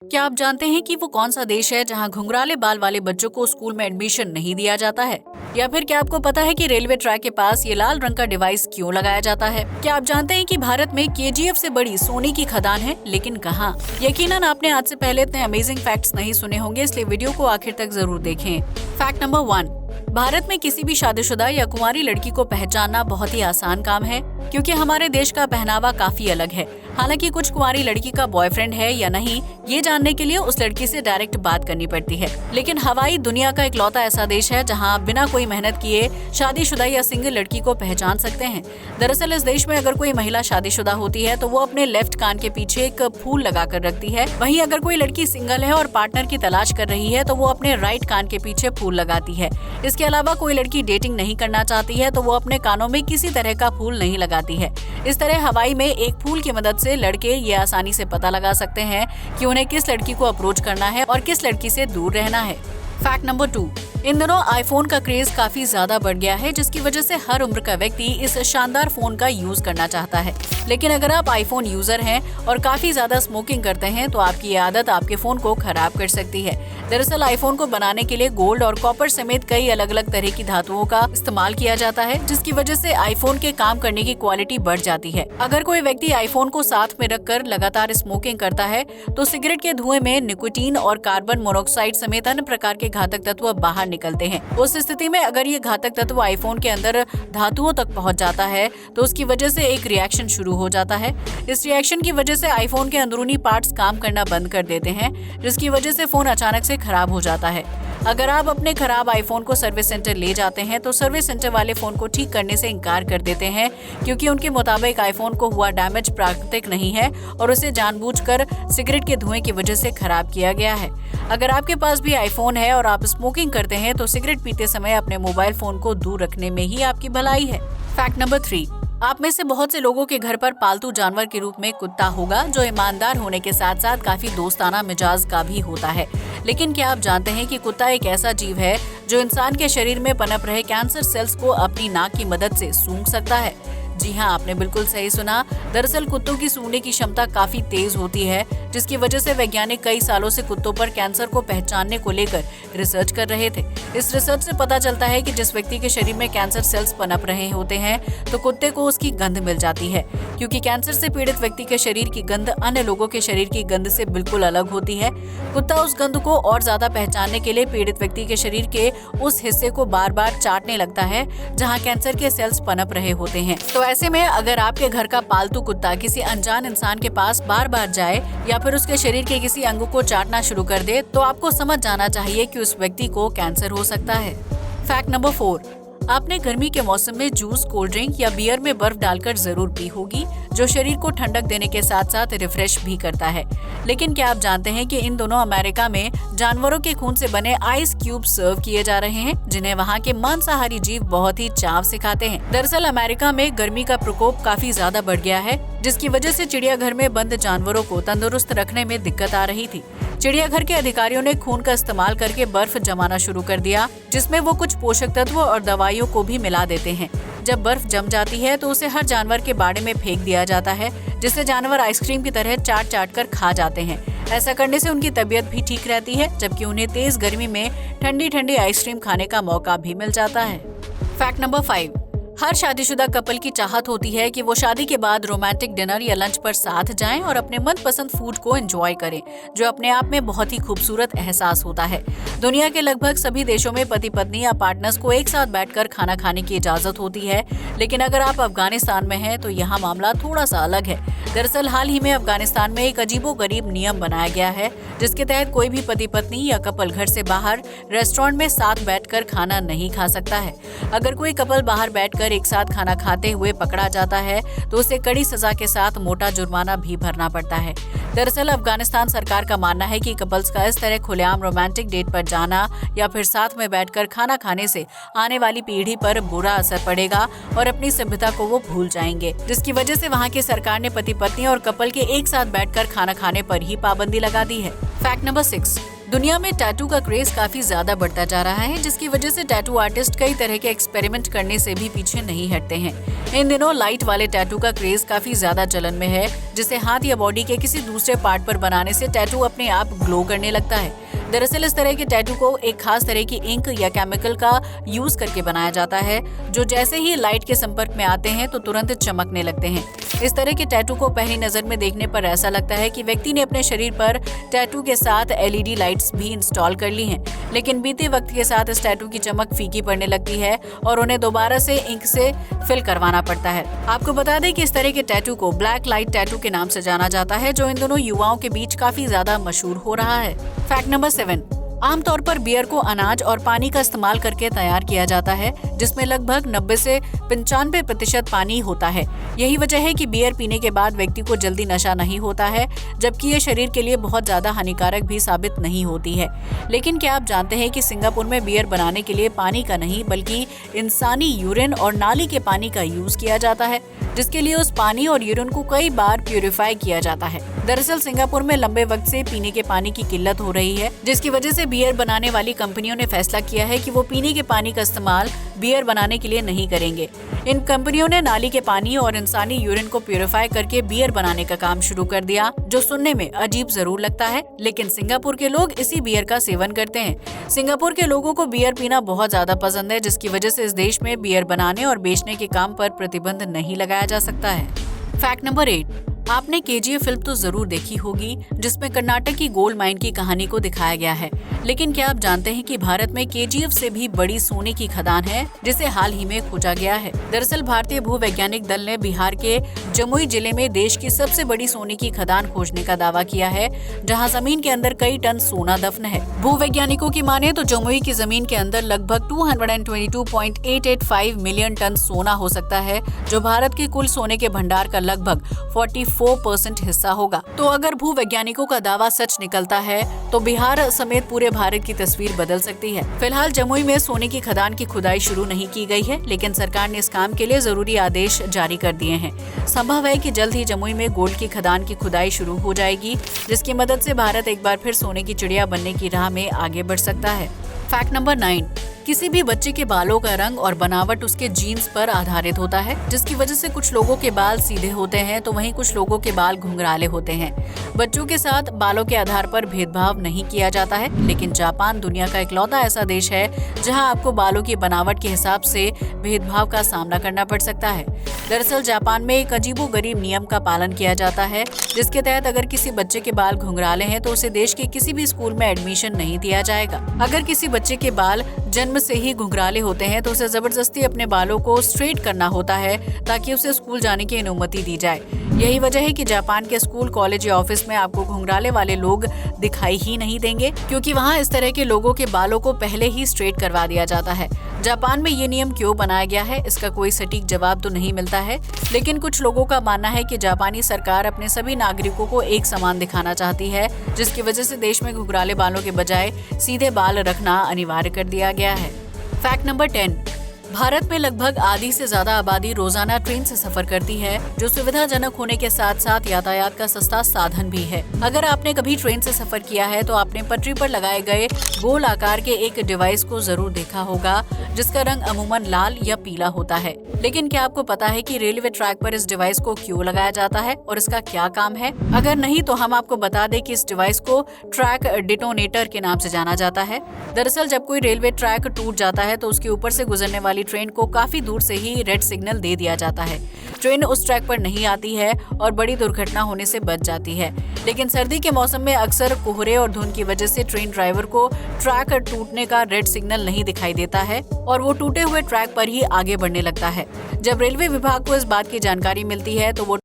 क्या आप जानते हैं कि वो कौन सा देश है जहां घुंघराले बाल वाले बच्चों को स्कूल में एडमिशन नहीं दिया जाता है? या फिर क्या आपको पता है कि रेलवे ट्रैक के पास ये लाल रंग का डिवाइस क्यों लगाया जाता है? क्या आप जानते हैं कि भारत में केजीएफ से बड़ी सोने की खदान है, लेकिन कहाँ? यकीनन आपने आज से पहले इतने अमेजिंग फैक्ट्स नहीं सुने होंगे, इसलिए वीडियो को आखिर तक जरूर देखें। फैक्ट नंबर 1, भारत में किसी भी शादीशुदा या कुंवारी लड़की को पहचानना बहुत ही आसान काम है, क्योंकि हमारे देश का पहनावा काफी अलग है। हालांकि कुछ कुंवारी लड़की का बॉयफ्रेंड है या नहीं, ये जानने के लिए उस लड़की से डायरेक्ट बात करनी पड़ती है। लेकिन हवाई दुनिया का इकलौता ऐसा देश है जहां आप बिना कोई मेहनत किए शादीशुदा या सिंगल लड़की को पहचान सकते हैं। दरअसल इस देश में अगर कोई महिला शादीशुदा होती है तो वो अपने लेफ्ट कान के पीछे एक फूल लगा कर रखती है। वहीं अगर कोई लड़की सिंगल है और पार्टनर की तलाश कर रही है तो वो अपने राइट कान के पीछे फूल लगाती है। इसके अलावा कोई लड़की डेटिंग नहीं करना चाहती है तो वो अपने कानों में किसी तरह का फूल नहीं लगाती है। इस तरह हवाई में एक फूल की मदद से लड़के ये आसानी से पता लगा सकते हैं कि उन्हें किस लड़की को अप्रोच करना है और किस लड़की से दूर रहना है। फैक्ट नंबर 2, इन दिनों आईफोन का क्रेज काफी ज्यादा बढ़ गया है, जिसकी वजह से हर उम्र का व्यक्ति इस शानदार फोन का यूज करना चाहता है। लेकिन अगर आप आईफोन यूजर हैं और काफी ज्यादा स्मोकिंग करते हैं तो आपकी ये आदत आपके फोन को खराब कर सकती है। दरअसल आईफोन को बनाने के लिए गोल्ड और कॉपर समेत कई अलग अलग तरह की धातुओं का इस्तेमाल किया जाता है, जिसकी वजह से आईफोन के काम करने की क्वालिटी बढ़ जाती है। अगर कोई व्यक्ति आईफोन को साथ में रखकर लगातार स्मोकिंग करता है तो सिगरेट के धुएं में निकोटीन और कार्बन मोनोऑक्साइड समेत अन्य प्रकार के घातक तत्व बाहर निकलते हैं। उस स्थिति में अगर ये घातक तत्व आईफोन के अंदर धातुओं तक पहुंच जाता है तो उसकी वजह से एक रिएक्शन शुरू हो जाता है। इस रिएक्शन की वजह से आईफोन के अंदरूनी पार्ट्स काम करना बंद कर देते हैं, जिसकी वजह से फोन अचानक से खराब हो जाता है। अगर आप अपने खराब आईफोन को सर्विस सेंटर ले जाते हैं तो सर्विस सेंटर वाले फोन को ठीक करने से इनकार कर देते हैं, क्योंकि उनके मुताबिक आईफोन को हुआ डैमेज प्राकृतिक नहीं है और उसे जानबूझकर सिगरेट के धुएं की वजह से खराब किया गया है। अगर आपके पास भी आईफोन है और आप स्मोकिंग करते हैं तो सिगरेट पीते समय अपने मोबाइल फोन को दूर रखने में ही आपकी भलाई है। फैक्ट नंबर 3, आप में से बहुत से लोगों के घर पर पालतू जानवर के रूप में कुत्ता होगा, जो ईमानदार होने के साथ साथ काफी दोस्ताना मिजाज का भी होता है। लेकिन क्या आप जानते हैं कि कुत्ता एक ऐसा जीव है जो इंसान के शरीर में पनप रहे कैंसर सेल्स को अपनी नाक की मदद से सूंघ सकता है? जी हाँ, आपने बिल्कुल सही सुना। दरअसल कुत्तों की सूंघने की क्षमता काफी तेज होती है, जिसकी वजह से वैज्ञानिक कई सालों से कुत्तों पर कैंसर को पहचानने को लेकर रिसर्च कर रहे थे। इस रिसर्च से पता चलता है कि जिस व्यक्ति के शरीर में कैंसर सेल्स पनप रहे होते हैं तो कुत्ते को उसकी गंध मिल जाती है, क्योंकि कैंसर से पीड़ित व्यक्ति के शरीर की गंध अन्य लोगों के शरीर की गंध से बिल्कुल अलग होती है। कुत्ता उस गंध को और ज्यादा पहचानने के लिए पीड़ित व्यक्ति के शरीर के उस हिस्से को बार बार चाटने लगता है जहाँ कैंसर के सेल्स पनप रहे होते हैं। तो ऐसे में अगर आपके घर का पालतू कुत्ता किसी अनजान इंसान के पास बार बार जाए या फिर उसके शरीर के किसी अंग को चाटना शुरू कर दे तो आपको समझ जाना चाहिए कि उस व्यक्ति को कैंसर हो सकता है। फैक्ट नंबर 4, आपने गर्मी के मौसम में जूस, कोल्ड ड्रिंक या बियर में बर्फ डालकर जरूर पी होगी, जो शरीर को ठंडक देने के साथ साथ रिफ्रेश भी करता है। लेकिन क्या आप जानते हैं कि इन दोनों अमेरिका में जानवरों के खून से बने आइस क्यूब सर्व किए जा रहे हैं, जिन्हें वहाँ के मांसाहारी जीव बहुत ही चाव से खाते हैं। दरअसल अमेरिका में गर्मी का प्रकोप काफी ज्यादा बढ़ गया है, जिसकी वजह से चिड़ियाघर में बंद जानवरों को तंदुरुस्त रखने में दिक्कत आ रही थी। चिड़ियाघर के अधिकारियों ने खून का इस्तेमाल करके बर्फ जमाना शुरू कर दिया, जिसमें वो कुछ पोषक तत्व और दवाइयों को भी मिला देते हैं। जब बर्फ जम जाती है तो उसे हर जानवर के बाड़े में फेंक दिया जाता है, जिससे जानवर आइसक्रीम की तरह चाट चाट कर खा जाते हैं। ऐसा करने से उनकी तबीयत भी ठीक रहती है, जबकि उन्हें तेज गर्मी में ठंडी ठंडी आइसक्रीम खाने का मौका भी मिल जाता है। फैक्ट नंबर 5, हर शादीशुदा कपल की चाहत होती है कि वो शादी के बाद रोमांटिक डिनर या लंच पर साथ जाएं और अपने मनपसंद फूड को एंजॉय करें, जो अपने आप में बहुत ही खूबसूरत एहसास होता है। दुनिया के लगभग सभी देशों में पति पत्नी या पार्टनर्स को एक साथ बैठकर खाना खाने की इजाजत होती है, लेकिन अगर आप अफगानिस्तान में हैं तो यहाँ मामला थोड़ा सा अलग है। दरअसल हाल ही में अफगानिस्तान में एक अजीबोगरीब नियम बनाया गया है, जिसके तहत कोई भी पति पत्नी या कपल घर से बाहर रेस्टोरेंट में साथ बैठकर खाना नहीं खा सकता है। अगर कोई कपल बाहर बैठकर एक साथ खाना खाते हुए पकड़ा जाता है तो उसे कड़ी सजा के साथ मोटा जुर्माना भी भरना पड़ता है। दरअसल अफगानिस्तान सरकार का मानना है कि कपल्स का इस तरह खुलेआम रोमांटिक डेट पर जाना या फिर साथ में बैठकर खाना खाने से आने वाली पीढ़ी पर बुरा असर पड़ेगा और अपनी सभ्यता को वो भूल जाएंगे, जिसकी वजह से वहाँ की सरकार ने पति पत्नी और कपल के एक साथ बैठकर खाना खाने पर ही पाबंदी लगा दी है। फैक्ट नंबर 6, दुनिया में टैटू का क्रेज काफी ज्यादा बढ़ता जा रहा है, जिसकी वजह से टैटू आर्टिस्ट कई तरह के एक्सपेरिमेंट करने से भी पीछे नहीं हटते हैं। इन दिनों लाइट वाले टैटू का क्रेज काफी ज्यादा चलन में है, जिसे हाथ या बॉडी के किसी दूसरे पार्ट पर बनाने से टैटू अपने आप ग्लो करने लगता है। दरअसल इस तरह के टैटू को एक खास तरह की इंक या केमिकल का यूज करके बनाया जाता है, जो जैसे ही लाइट के संपर्क में आते हैं तो तुरंत चमकने लगते हैं। इस तरह के टैटू को पहली नजर में देखने पर ऐसा लगता है कि व्यक्ति ने अपने शरीर पर टैटू के साथ LED लाइट्स भी इंस्टॉल कर ली हैं, लेकिन बीते वक्त के साथ इस टैटू की चमक फीकी पड़ने लगती है और उन्हें दोबारा से इंक से फिल करवाना पड़ता है। आपको बता दें कि इस तरह के टैटू को ब्लैक लाइट टैटू के नाम से जाना जाता है, जो इन दोनों युवाओं के बीच काफी ज्यादा मशहूर हो रहा है। फैक्ट नंबर 7, आमतौर पर बियर को अनाज और पानी का इस्तेमाल करके तैयार किया जाता है, जिसमें लगभग 90 से 95% पानी होता है। यही वजह है कि बियर पीने के बाद व्यक्ति को जल्दी नशा नहीं होता है, जबकि ये शरीर के लिए बहुत ज्यादा हानिकारक भी साबित नहीं होती है। लेकिन क्या आप जानते हैं कि सिंगापुर में बियर बनाने के लिए पानी का नहीं बल्कि इंसानी यूरिन और नाली के पानी का यूज किया जाता है, जिसके लिए उस पानी और यूरिन को कई बार प्यूरिफाई किया जाता है। दरअसल सिंगापुर में लंबे वक्त से पीने के पानी की किल्लत हो रही है, जिसकी वजह से बियर बनाने वाली कंपनियों ने फैसला किया है कि वो पीने के पानी का इस्तेमाल बियर बनाने के लिए नहीं करेंगे। इन कंपनियों ने नाली के पानी और इंसानी यूरिन को प्यूरिफाई करके बियर बनाने का काम शुरू कर दिया, जो सुनने में अजीब जरूर लगता है, लेकिन सिंगापुर के लोग इसी बियर का सेवन करते हैं। सिंगापुर के लोगों को बियर पीना बहुत ज्यादा पसंद है, जिसकी वजह से इस देश में बियर बनाने और बेचने के काम पर प्रतिबंध नहीं लगाया जा सकता है। फैक्ट नंबर 8, आपने KGF फिल्म तो जरूर देखी होगी, जिसमें कर्नाटक की गोल्ड माइन की कहानी को दिखाया गया है। लेकिन क्या आप जानते हैं कि भारत में KGF से भी बड़ी सोने की खदान है, जिसे हाल ही में खोजा गया है। दरअसल भारतीय भूवैज्ञानिक दल ने बिहार के जमुई जिले में देश की सबसे बड़ी सोने की खदान खोजने का दावा किया है, जहां जमीन के अंदर कई टन सोना दफन है। भूवैज्ञानिकों की माने तो जमुई की जमीन के अंदर लगभग 222.885 मिलियन टन सोना हो सकता है, जो भारत के कुल सोने के भंडार का लगभग 44% हिस्सा होगा। तो अगर भूवैज्ञानिकों का दावा सच निकलता है तो बिहार समेत पूरे भारत की तस्वीर बदल सकती है। फिलहाल जमुई में सोने की खदान की खुदाई शुरू नहीं की गई है, लेकिन सरकार ने इस काम के लिए जरूरी आदेश जारी कर दिए हैं। संभव है कि जल्द ही जमुई में गोल्ड की खदान की खुदाई शुरू हो जाएगी, जिसकी मदद से भारत एक बार फिर सोने की चिड़िया बनने की राह में आगे बढ़ सकता है। फैक्ट नंबर 9, किसी भी बच्चे के बालों का रंग और बनावट उसके जीन्स पर आधारित होता है, जिसकी वजह से कुछ लोगों के बाल सीधे होते हैं तो वहीं कुछ लोगों के बाल घुंघराले होते हैं। बच्चों के साथ बालों के आधार पर भेदभाव नहीं किया जाता है, लेकिन जापान दुनिया का इकलौता ऐसा देश है जहां आपको बालों की बनावट के हिसाब से भेदभाव का सामना करना पड़ सकता है। दरअसल जापान में एक अजीबोगरीब नियम का पालन किया जाता है, जिसके तहत अगर किसी बच्चे के बाल घुंघराले हैं तो उसे देश के किसी भी स्कूल में एडमिशन नहीं दिया जाएगा। अगर किसी बच्चे के बाल जन्म से ही घुंघराले होते हैं तो उसे जबरदस्ती अपने बालों को स्ट्रेट करना होता है ताकि उसे स्कूल जाने की अनुमति दी जाए। यही वजह है कि जापान के स्कूल, कॉलेज या ऑफिस में आपको घुंघराले वाले लोग दिखाई ही नहीं देंगे, क्योंकि वहाँ इस तरह के लोगों के बालों को पहले ही स्ट्रेट करवा दिया जाता है। जापान में ये नियम क्यों बनाया गया है, इसका कोई सटीक जवाब तो नहीं मिलता है, लेकिन कुछ लोगों का मानना है कि जापानी सरकार अपने सभी नागरिकों को एक समान दिखाना चाहती है, जिसकी वजह से देश में घुंघराले बालों के बजाय सीधे बाल रखना अनिवार्य कर दिया गया है। फैक्ट नंबर 10, भारत में लगभग आधी से ज्यादा आबादी रोजाना ट्रेन से सफर करती है, जो सुविधाजनक होने के साथ साथ यातायात का सस्ता साधन भी है। अगर आपने कभी ट्रेन से सफर किया है तो आपने पटरी पर लगाए गए गोल आकार के एक डिवाइस को जरूर देखा होगा, जिसका रंग अमूमन लाल या पीला होता है। लेकिन क्या आपको पता है कि रेलवे ट्रैक पर इस डिवाइस को क्यों लगाया जाता है और इसका क्या काम है? अगर नहीं तो हम आपको बता दें कि इस डिवाइस को ट्रैक डिटोनेटर के नाम से जाना जाता है। दरअसल जब कोई रेलवे ट्रैक टूट जाता है तो उसके ऊपर से गुजरने वाली ट्रेन को काफी दूर से ही रेड सिग्नल दे दिया जाता है। ट्रेन उस ट्रैक पर नहीं आती है और बड़ी दुर्घटना होने से बच जाती है। लेकिन सर्दी के मौसम में अक्सर कोहरे और धुंध की वजह से ट्रेन ड्राइवर को ट्रैक टूटने का रेड सिग्नल नहीं दिखाई देता है और वो टूटे हुए ट्रैक पर ही आगे बढ़ने लगता है। जब रेलवे विभाग को इस बात की जानकारी मिलती है तो वो